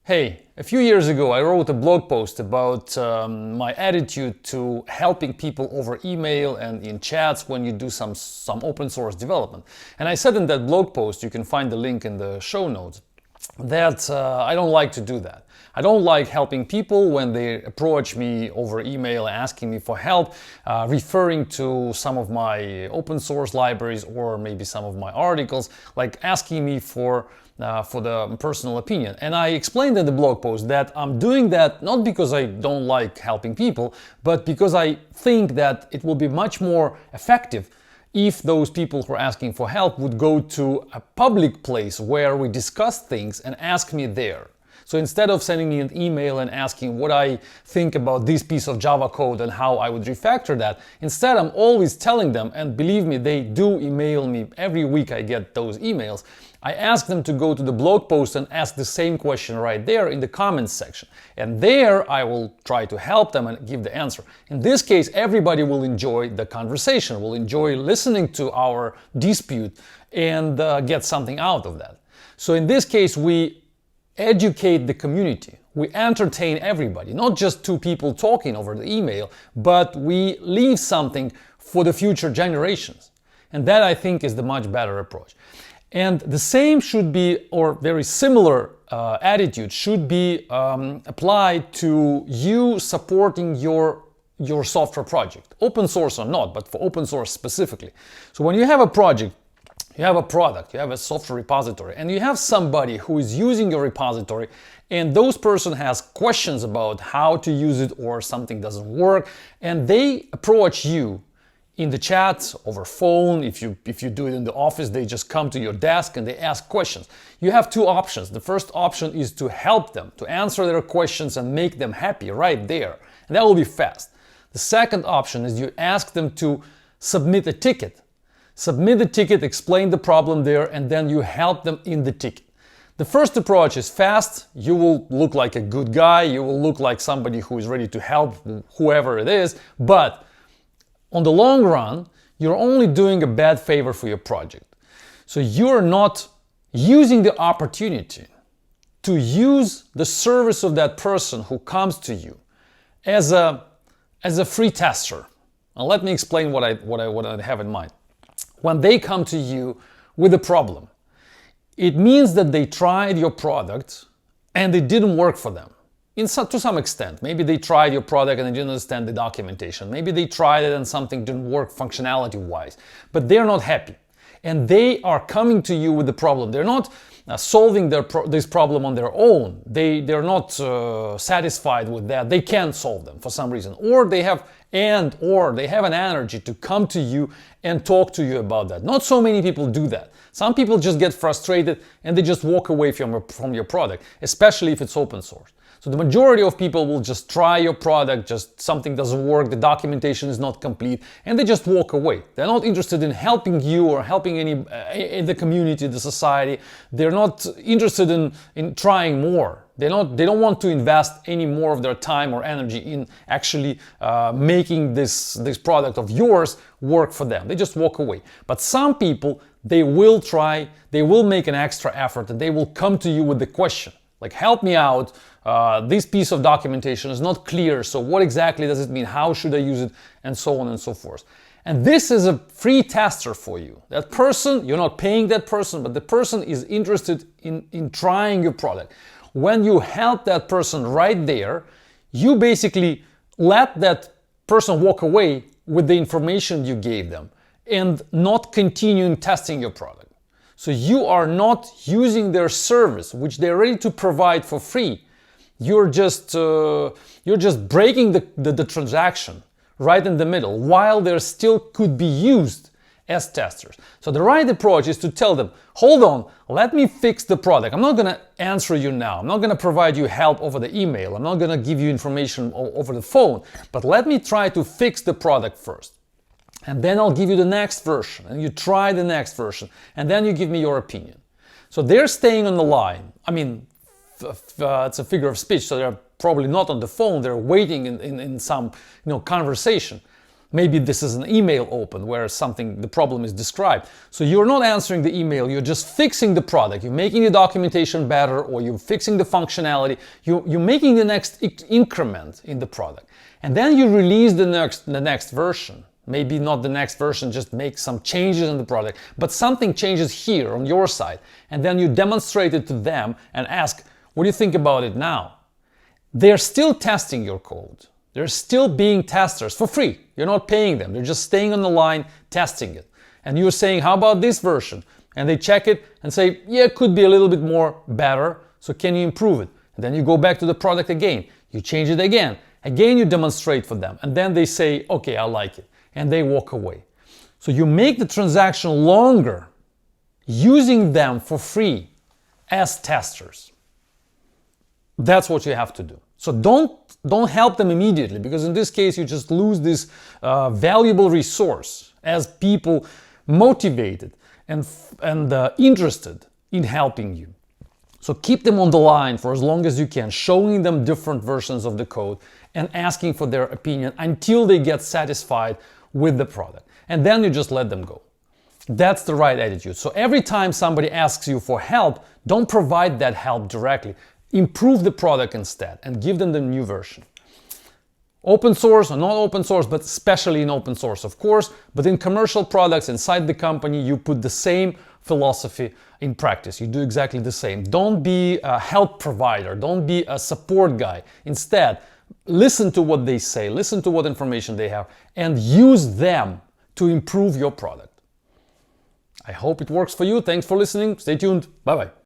Hey, a few years ago I wrote a blog post about my attitude to helping people over email and in chats when you do some open source development. And I said in that blog post, you can find the link in the show notes, that I don't like to do that. I don't like helping people when they approach me over email asking me for help, referring to some of my open source libraries or maybe some of my articles, like asking me for the personal opinion. And I explained in the blog post that I'm doing that not because I don't like helping people, but because I think that it will be much more effective if those people who are asking for help would go to a public place where we discuss things and ask me there. So instead of sending me an email and asking what I think about this piece of Java code and how I would refactor that, instead I'm always telling them, and believe me, they do email me. Every week I get those emails. I ask them to go to the blog post and ask the same question right there in the comments section. And there I will try to help them and give the answer. In this case, everybody will enjoy the conversation, will enjoy listening to our dispute and get something out of that. So in this case, we educate the community. We entertain everybody, not just two people talking over the email, but we leave something for the future generations. And that, I think, is the much better approach. And the same should be, or very similar attitude should be applied to you supporting your software project, open source or not, but for open source specifically. So when you have a project, you have a product, you have a software repository, and you have somebody who is using your repository, and those person has questions about how to use it or something doesn't work, and they approach you in the chat, over phone. If you do it in the office, they just come to your desk and they ask questions. You have two options. The first option is to help them, to answer their questions and make them happy right there. And that will be fast. The second option is you ask them to submit a ticket. Submit the ticket, explain the problem there, and then you help them in the ticket. The first approach is fast. You will look like a good guy. You will look like somebody who is ready to help whoever it is. But on the long run, you're only doing a bad favor for your project. So you're not using the opportunity to use the service of that person who comes to you as a free tester. Now let me explain what I have in mind. When they come to you with a problem, it means that they tried your product and it didn't work for them. To some extent. Maybe they tried your product and they didn't understand the documentation. Maybe they tried it and something didn't work functionality-wise. But they're not happy. And they are coming to you with the problem. They're not solving this problem on their own. They're not satisfied with that. They can't solve them for some reason. Or they have an energy to come to you and talk to you about that. Not so many people do that. Some people just get frustrated and they just walk away from your product, especially if it's open source. So the majority of people will just try your product, just something doesn't work, the documentation is not complete, and they just walk away. They're not interested in helping you or helping any in the community, the society. They're not interested in trying more. They don't want to invest any more of their time or energy in actually making this product of yours work for them. They just walk away. But some people, they will try, they will make an extra effort, and they will come to you with the question. Like, help me out, this piece of documentation is not clear, so what exactly does it mean, how should I use it, and so on and so forth. And this is a free tester for you. That person, you're not paying that person, but the person is interested in trying your product. When you help that person right there, you basically let that person walk away with the information you gave them and not continuing testing your product. So you are not using their service, which they're ready to provide for free. You're just breaking the transaction right in the middle, while they still could be used as testers. So the right approach is to tell them, hold on, let me fix the product. I'm not going to answer you now. I'm not going to provide you help over the email. I'm not going to give you information over the phone, but let me try to fix the product first. And then I'll give you the next version, and you try the next version, and then you give me your opinion. So they're staying on the line. I mean, it's a figure of speech, so they're probably not on the phone. They're waiting in some conversation. Maybe this is an email open where the problem is described. So you're not answering the email, you're just fixing the product. You're making the documentation better, or you're fixing the functionality. You're making the next increment in the product. And then you release the next version. Maybe not the next version, just make some changes in the product, but something changes here on your side. And then you demonstrate it to them and ask, what do you think about it now? They're still testing your code. They're still being testers for free. You're not paying them. They're just staying on the line, testing it. And you're saying, how about this version? And they check it and say, yeah, it could be a little bit more better. So can you improve it? And then you go back to the product again. You change it again. Again, you demonstrate for them. And then they say, okay, I like it. And they walk away. So you make the transaction longer using them for free as testers. That's what you have to do. So don't help them immediately, because in this case you just lose this valuable resource as people motivated and interested in helping you. So keep them on the line for as long as you can, showing them different versions of the code and asking for their opinion until they get satisfied with the product. And then you just let them go. That's the right attitude. So every time somebody asks you for help, don't provide that help directly. Improve the product instead and give them the new version. Open source or not open source, but especially in open source, of course, but in commercial products inside the company, you put the same philosophy in practice. You do exactly the same. Don't be a help provider. Don't be a support guy. Instead, listen to what they say, listen to what information they have, and use them to improve your product. I hope it works for you. Thanks for listening. Stay tuned. Bye-bye.